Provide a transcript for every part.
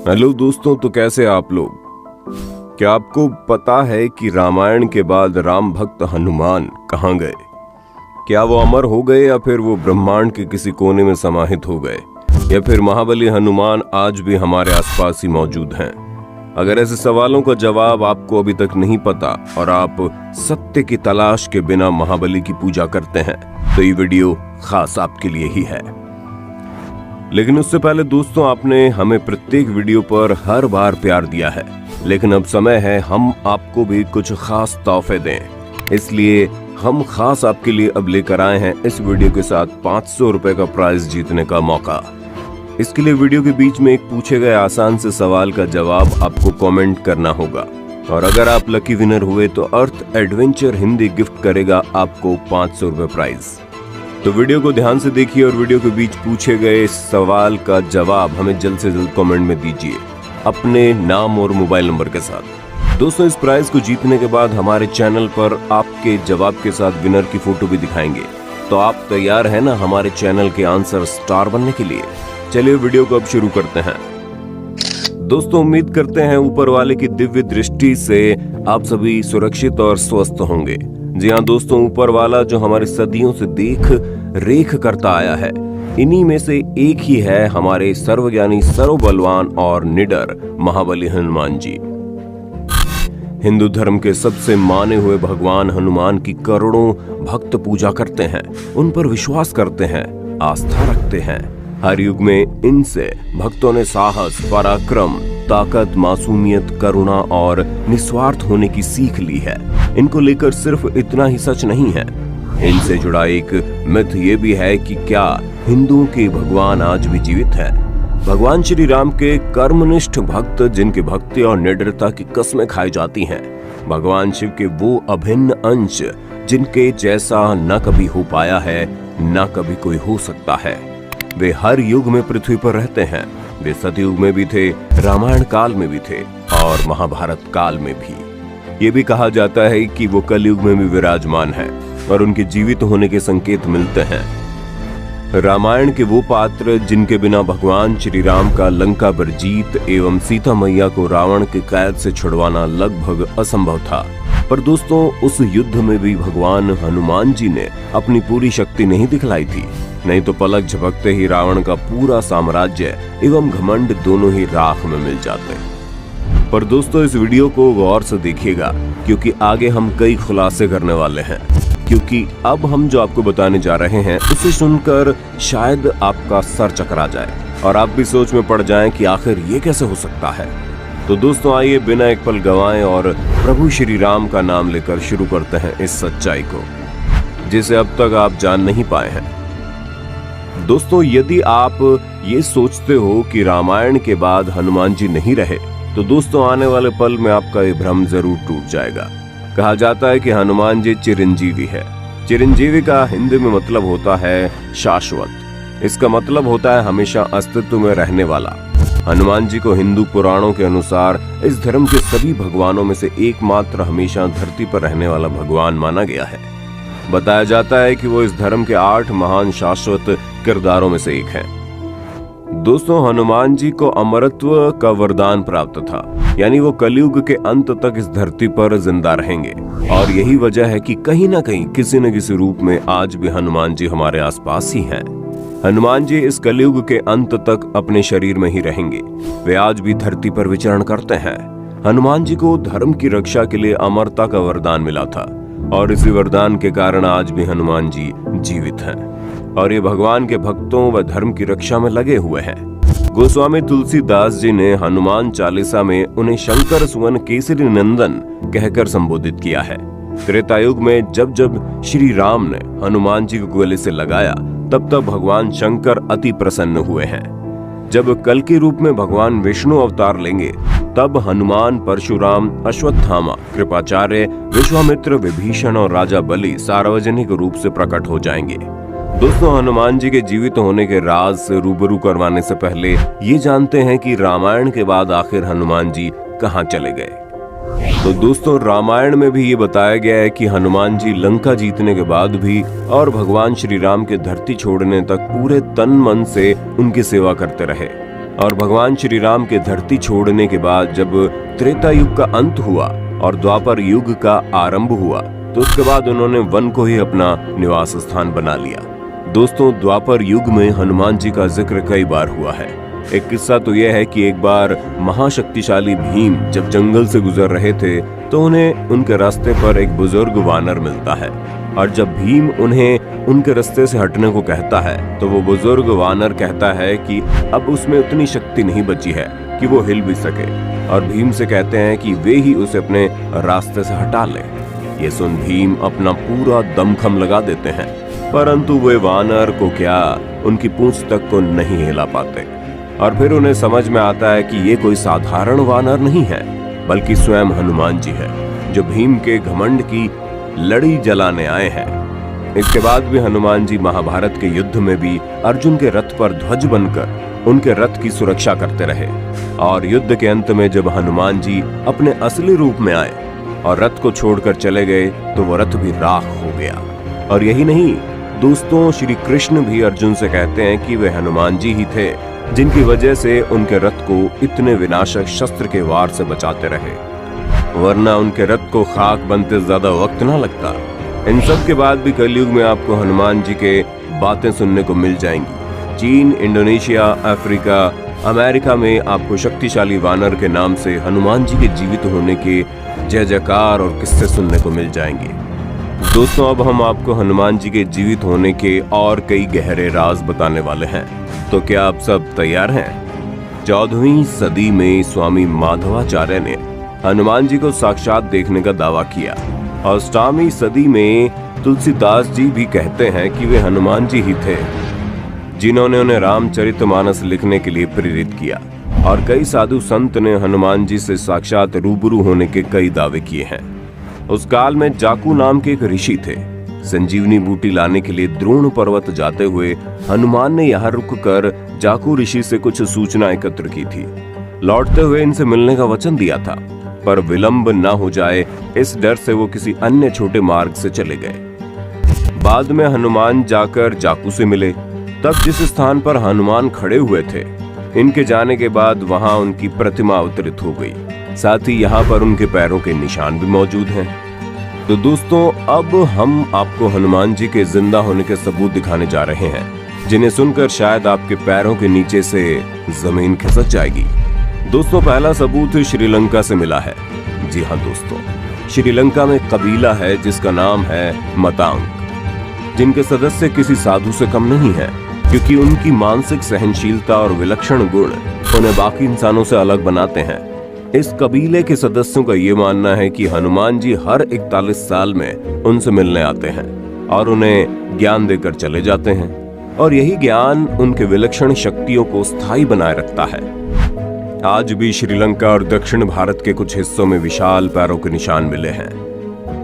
Hello दोस्तों, तो कैसे आप लोग? क्या आपको पता है कि रामायण के बाद राम भक्त हनुमान कहाँ गए? क्या वो अमर हो गए या फिर वो ब्रह्मांड के किसी कोने में समाहित हो गए, या फिर महाबली हनुमान आज भी हमारे आसपास ही मौजूद हैं? अगर ऐसे सवालों का जवाब आपको अभी तक नहीं पता और आप सत्य की तलाश के बिना महाबली की पूजा करते हैं, तो ये वीडियो खास आपके लिए ही है। लेकिन उससे पहले दोस्तों, आपने हमें प्रत्येक वीडियो पर हर बार प्यार दिया है, लेकिन अब समय है हम आपको भी कुछ खास तोहफे दें। इसलिए हम खास आपके लिए अब लेकर आए हैं इस वीडियो के साथ 500 रुपए का प्राइज जीतने का मौका। इसके लिए वीडियो के बीच में एक पूछे गए आसान से सवाल का जवाब आपको कमेंट करना होगा, और अगर आप लकी विनर हुए तो अर्थ एडवेंचर हिंदी गिफ्ट करेगा आपको 500 रुपए प्राइज। तो वीडियो को ध्यान से देखिए और वीडियो के बीच पूछे गए सवाल का जवाब हमें जल्द से जल्द कमेंट में दीजिए अपने नाम और मोबाइल नंबर के साथ। दोस्तों, इस प्राइज को जीतने के बाद हमारे चैनल पर आपके जवाब के साथ विनर की फोटो भी दिखाएंगे। तो आप तैयार हैं ना हमारे चैनल के आंसर स्टार बनने के लिए? चलिए वीडियो को अब शुरू करते हैं। दोस्तों, उम्मीद करते हैं ऊपर वाले की दिव्य दृष्टि से आप सभी सुरक्षित और स्वस्थ होंगे। जी हाँ दोस्तों, ऊपर वाला जो हमारे सदियों से देख रेख करता आया है, इन्हीं में से एक ही है हमारे सर्वज्ञानी, सर्वबलवान और निडर महाबली हनुमान जी। हिंदू धर्म के सबसे माने हुए भगवान हनुमान की करोड़ों भक्त पूजा करते हैं, उन पर विश्वास करते हैं, आस्था रखते हैं। हर युग में इनसे भक्तों ने साहस, पराक्रम, ताकत, मासूमियत, करुणा और निस्वार्थ होने की सीख ली है। इनको लेकर सिर्फ इतना ही सच नहीं है, इनसे जुड़ा एक मिथ ये भी है कि क्या हिंदुओं के भगवान आज भी जीवित है। भगवान श्री राम के कर्मनिष्ठ भक्त जिनकी भक्ति और निडरता की कस्में खाई जाती हैं, भगवान शिव के वो अभिन्न अंश जिनके जैसा न कभी हो पाया है, न कभी कोई हो सकता है। वे हर युग में पृथ्वी पर रहते हैं। वे सतयुग में भी थे, रामायण काल में भी थे और महाभारत काल में भी। ये भी कहा जाता है कि वो कलयुग में भी विराजमान है और उनके जीवित होने के संकेत मिलते हैं। रामायण के वो पात्र जिनके बिना भगवान श्री राम का लंका पर जीत एवं सीता मैया को रावण के कैद से छुड़वाना लगभग असंभव था। पर दोस्तों, उस युद्ध में भी भगवान हनुमान जी ने अपनी पूरी शक्ति नहीं दिखलाई थी, नहीं तो पलक झपकते ही रावण का पूरा साम्राज्य एवं घमंड दोनों ही राख में मिल जाते। पर दोस्तों, इस वीडियो को गौर से देखिएगा, क्योंकि आगे हम कई खुलासे करने वाले हैं। क्योंकि अब हम जो आपको बताने जा रहे हैं उसे सुनकर शायद आपका सर चकरा जाए और आप भी सोच में पड़ जाएं कि आखिर ये कैसे हो सकता है। तो दोस्तों, आइए बिना एक पल गंवाए और प्रभु श्री राम का नाम लेकर शुरू करते हैं इस सच्चाई को, जिसे अब तक आप जान नहीं पाए हैं। दोस्तों, यदि आप ये सोचते हो कि रामायण के बाद हनुमान जी नहीं रहे, तो दोस्तों आने वाले पल में आपका ये भ्रम जरूर टूट जाएगा। कहा जाता है कि हनुमान जी चिरंजीवी है। चिरंजीवी का हिंदी में मतलब होता है शाश्वत। इसका मतलब होता है हमेशा अस्तित्व में रहने वाला। हनुमान जी को हिंदू पुराणों के अनुसार इस धर्म के सभी भगवानों में से एकमात्र हमेशा धरती पर रहने वाला भगवान माना गया है। बताया जाता है कि वो इस धर्म के 8 महान शाश्वत किरदारों में से एक हैं। दोस्तों, हनुमान जी को अमरत्व का वरदान प्राप्त था, यानी वो कलयुग के अंत तक इस धरती पर जिंदा रहेंगे। और यही वजह है कि कहीं ना कहीं किसी न किसी रूप में आज भी हनुमान जी हमारे आसपास ही हैं। हनुमान जी इस कलयुग के अंत तक अपने शरीर में ही रहेंगे। वे आज भी धरती पर विचरण करते हैं। हनुमान जी को धर्म की रक्षा के लिए अमरता का वरदान मिला था, और इसी वरदान के कारण आज भी हनुमान जी जीवित हैं और ये भगवान के भक्तों व धर्म की रक्षा में लगे हुए हैं। गोस्वामी तुलसीदास जी ने हनुमान चालीसा में उन्हें शंकर सुवन केसरी नंदन कहकर संबोधित किया है। त्रेतायुग में जब जब श्री राम ने हनुमान जी को गले से लगाया, तब तब भगवान शंकर अति प्रसन्न हुए हैं। जब कल के रूप में भगवान विष्णु अवतार लेंगे, तब हनुमान, परशुराम, अश्वत्थामा, कृपाचार्य, विश्वामित्र, विभीषण और राजा बलि सार्वजनिक रूप से प्रकट हो जाएंगे। दोस्तों, हनुमान जी के जीवित होने के राज से रूबरू करवाने से पहले ये जानते हैं कि रामायण के बाद आखिर हनुमान जी कहाँ चले गए। तो दोस्तों, रामायण में भी ये बताया गया है कि हनुमान जी लंका जीतने के बाद भी और भगवान श्री राम के धरती छोड़ने तक पूरे तन मन से उनकी सेवा करते रहे। और भगवान श्री राम के धरती छोड़ने के बाद जब त्रेता युग का अंत हुआ और द्वापर युग का आरंभ हुआ तो उसके बाद उन्होंने वन को ही अपना निवास स्थान बना लिया। दोस्तों, द्वापर युग में हनुमान जी का जिक्र कई बार हुआ है। एक किस्सा तो यह है कि एक बार महाशक्तिशाली भीम जब जंगल से गुजर रहे थे तो उन्हें उनके रास्ते पर एक बुजुर्ग वानर मिलता है और जब भीम उन्हें उनके रास्ते से हटने को कहता है तो वो बुजुर्ग वानर कहता है कि अब उसमें उतनी शक्ति नहीं बची है कि वो हिल भी सके और भीम से कहते हैं कि वे ही उसे अपने रास्ते से हटा ले। ये सुन भीम अपना पूरा दमखम लगा देते हैं, परंतु वे वानर को क्या उनकी पूंछ तक को नहीं हिला पाते और फिर उन्हें समझ में आता है कि ये कोई साधारण वानर नहीं है बल्कि स्वयं हनुमान जी है जो भीम के घमंड की लड़ी जलाने आए हैं। इसके बाद भी हनुमान जी महाभारत के युद्ध में भी अर्जुन के रथ पर ध्वज बनकर उनके रथ की सुरक्षा करते रहे और युद्ध के अंत में जब हनुमान जी अपने असली रूप में आए और रथ को छोड़कर चले गए तो वो रथ भी राख हो गया। और यही नहीं दोस्तों, श्री कृष्ण भी अर्जुन से कहते हैं कि वे हनुमान जी ही थे जिनकी वजह से उनके रथ को इतने विनाशक शस्त्र के वार से बचाते रहे, वरना उनके रथ को खाक बनते ज्यादा वक्त ना लगता। इन सब के बाद भी कलयुग में आपको हनुमान जी के बातें सुनने को मिल जाएंगी। चीन, इंडोनेशिया, अफ्रीका, अमेरिका में आपको शक्तिशाली वानर के नाम से हनुमान जी के जीवित होने के जय जयकार और किस्से सुनने को मिल जाएंगे। दोस्तों, अब हम आपको हनुमान जी के जीवित होने के और कई गहरे राज बताने वाले हैं, तो क्या आप सब तैयार हैं? 14वीं सदी में स्वामी माधवाचार्य ने हनुमान जी को साक्षात देखने का दावा किया और 17वीं सदी में तुलसीदास जी भी कहते हैं कि वे हनुमान जी ही थे जिन्होंने उन्हें रामचरितमानस लिखने के लिए प्रेरित किया और कई साधु संत ने हनुमान जी से साक्षात रूबरू होने के कई दावे किए हैं। उस काल में जाकू नाम के एक ऋषि थे। संजीवनी बूटी लाने के लिए द्रोण पर्वत जाते हुए हनुमान ने यहाँ रुककर जाकू ऋषि से कुछ सूचना एकत्र की थी। लौटते हुए इनसे मिलने का वचन दिया था, पर विलंब न हो जाए इस डर से वो किसी अन्य छोटे मार्ग से चले गए। बाद में हनुमान जाकर जाकू से मिले। तब जिस स्थान पर हनुमान खड़े हुए थे, इनके जाने के बाद वहां उनकी प्रतिमा अवतरित हो गई। साथ ही यहाँ पर उनके पैरों के निशान भी मौजूद हैं। तो दोस्तों, अब हम आपको हनुमान जी के जिंदा होने के सबूत दिखाने जा रहे हैं, जिन्हें सुनकर शायद आपके पैरों के नीचे से जमीन खिसक जाएगी। दोस्तों, पहला सबूत श्रीलंका से मिला है। जी हाँ दोस्तों, श्रीलंका में कबीला है जिसका नाम है मतांग, जिनके सदस्य किसी साधु से कम नहीं है, क्योंकि उनकी मानसिक सहनशीलता और विलक्षण गुण उन्हें बाकी इंसानों से अलग बनाते हैं। इस कबीले के सदस्यों का ये मानना है कि हनुमान जी हर 41 साल में उनसे मिलने आते हैं और उन्हें ज्ञान देकर चले जाते हैं और यही ज्ञान उनके विलक्षण शक्तियों को स्थायी बनाए रखता है। आज भी श्रीलंका और दक्षिण भारत के कुछ हिस्सों में विशाल पैरों के निशान मिले हैं,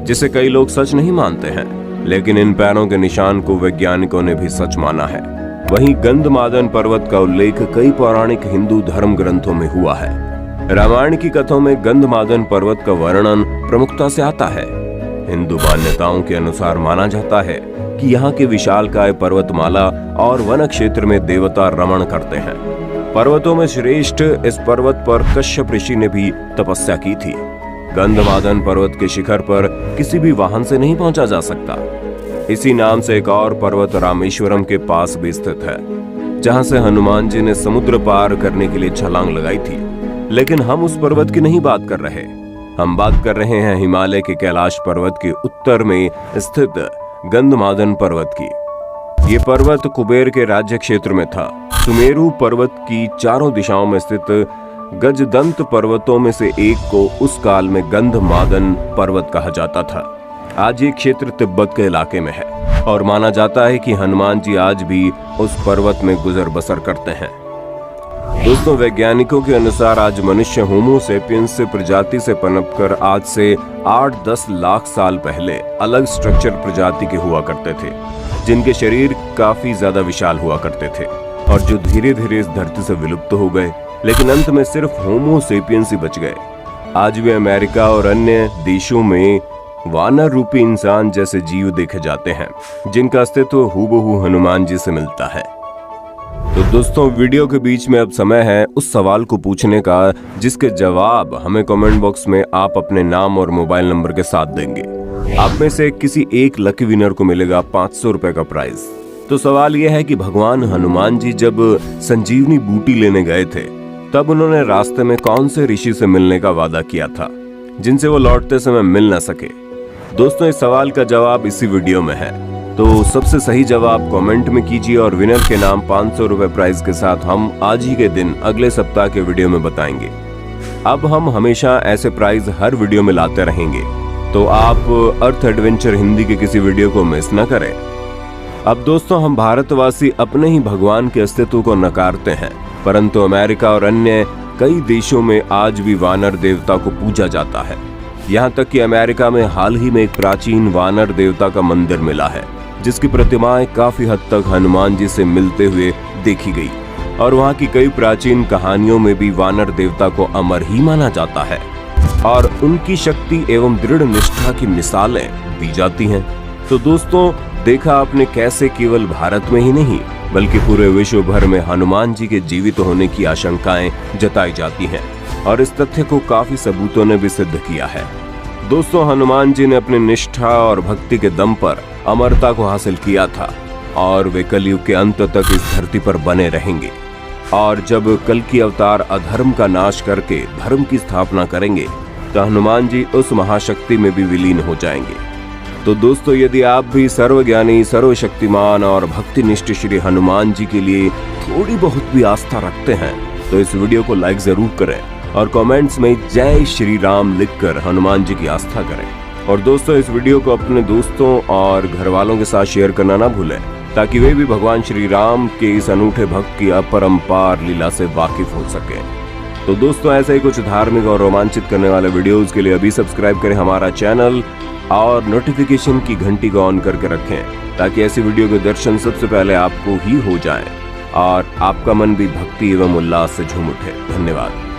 जिसे कई लोग सच नहीं मानते हैं, लेकिन इन पैरों के निशान को वैज्ञानिकों ने भी सच माना है। वहीं गंधमादन पर्वत का उल्लेख कई पौराणिक हिंदू धर्म ग्रंथों में हुआ है। रामायण की कथाओं में गंधमादन पर्वत का वर्णन प्रमुखता से आता है। हिंदू मान्यताओं के अनुसार माना जाता है कि यहाँ के विशालकाय पर्वतमाला और वन क्षेत्र में देवता रमण करते हैं। पर्वतों में श्रेष्ठ इस पर्वत पर कश्यप ऋषि ने भी तपस्या की थी। गंधमादन पर्वत के शिखर पर किसी भी वाहन से नहीं पहुंचा जा सकता। इसी नाम से एक और पर्वत रामेश्वरम के पास भी स्थित है, जहां से हनुमान जी ने समुद्र पार करने के लिए छलांग लगाई थी। लेकिन हम उस पर्वत की नहीं बात कर रहे, हम बात कर रहे हैं हिमालय के कैलाश पर्वत के उत्तर में स्थित गंधमादन पर्वत की। ये पर्वत कुबेर के राज्य क्षेत्र में था। सुमेरु पर्वत की चारों दिशाओं में स्थित गजदंत पर्वतों में से एक को उस काल में गंधमादन पर्वत कहा जाता था। आज ये क्षेत्र तिब्बत के इलाके में है और माना जाता है कि हनुमान जी आज भी उस पर्वत में गुजर बसर करते हैं। दोस्तों, वैज्ञानिकों के अनुसार आज मनुष्य होमो सेपियंस से प्रजाति से पनपकर आज से 8-10 लाख साल पहले अलग स्ट्रक्चर प्रजाति के हुआ करते थे, जिनके शरीर काफी ज्यादा विशाल हुआ करते थे और जो धीरे धीरे इस धरती से विलुप्त हो गए, लेकिन अंत में सिर्फ होमो सेपियंस ही बच गए। आज भी अमेरिका और अन्य देशों में वानर रूपी इंसान जैसे जीव देखे जाते हैं, जिनका अस्तित्व हूबहू हनुमान जी से मिलता है। तो दोस्तों वीडियो के बीच में अब समय है उस सवाल को पूछने का जिसके जवाब हमें कमेंट बॉक्स में आप अपने नाम और मोबाइल नंबर के साथ देंगे। आप में से किसी एक लकी विनर को मिलेगा 500 रुपए का प्राइज। तो सवाल यह है कि भगवान हनुमान जी जब संजीवनी बूटी लेने गए थे तब उन्होंने रास्ते में कौन से ऋषि से मिलने का वादा किया था जिनसे वो लौटते समय मिल न सके। दोस्तों इस सवाल का जवाब इसी वीडियो में है, तो सबसे सही जवाब कमेंट में कीजिए और विनर के नाम 500 रुपए प्राइज के साथ हम आज ही के दिन अगले सप्ताह के वीडियो में बताएंगे। अब हम हमेशा ऐसे प्राइज हर वीडियो में लाते रहेंगे, तो आप अर्थ एडवेंचर हिंदी के किसी वीडियो को मिस न करें। अब दोस्तों हम भारतवासी अपने ही भगवान के अस्तित्व को नकारते हैं, परंतु अमेरिका और अन्य कई देशों में आज भी वानर देवता को पूजा जाता है। यहाँ तक कि अमेरिका में हाल ही में एक प्राचीन वानर देवता का मंदिर मिला है जिसकी प्रतिमाएं काफी हद तक हनुमान जी से मिलते हुए देखी गई और वहाँ की कई प्राचीन कहानियों में भी वानर देवता को अमर ही माना जाता है और उनकी शक्ति एवं दृढ़ निष्ठा की मिसालें दी जाती हैं। तो दोस्तों देखा आपने कैसे केवल भारत में ही नहीं बल्कि पूरे विश्व भर में हनुमान जी के जीवित होने की आशंकाएं जताई जाती हैं और इस तथ्य को काफी सबूतों ने भी सिद्ध किया है। दोस्तों हनुमान जी ने अपनी निष्ठा और भक्ति के दम पर अमरता को हासिल किया था और वे कलयुग के अंत तक इस धरती पर बने रहेंगे और जब कल की अवतार अधर्म का नाश करके धर्म की स्थापना करेंगे तो हनुमान जी उस महाशक्ति में भी विलीन हो जाएंगे। तो दोस्तों यदि आप भी सर्वज्ञानी सर्वशक्तिमान और भक्तिनिष्ठ श्री हनुमान जी के लिए थोड़ी बहुत भी आस्था रखते हैं तो इस वीडियो को लाइक जरूर करें और कमेंट्स में जय श्री राम लिखकर हनुमान जी की आस्था करें। और दोस्तों इस वीडियो को अपने दोस्तों और घर वालों के साथ शेयर करना ना भूलें ताकि वे भी भगवान श्री राम के इस अनूठे भक्त की अपरंपार लीला से वाकिफ हो सके। तो दोस्तों ऐसे ही कुछ धार्मिक और रोमांचित करने वाले वीडियोस के लिए अभी सब्सक्राइब करें हमारा चैनल और नोटिफिकेशन की घंटी को ऑन करके रखें ताकि ऐसी वीडियो के दर्शन सबसे पहले आपको ही हो जाएं और आपका मन भी भक्ति एवं उल्लास से झूम उठे। धन्यवाद।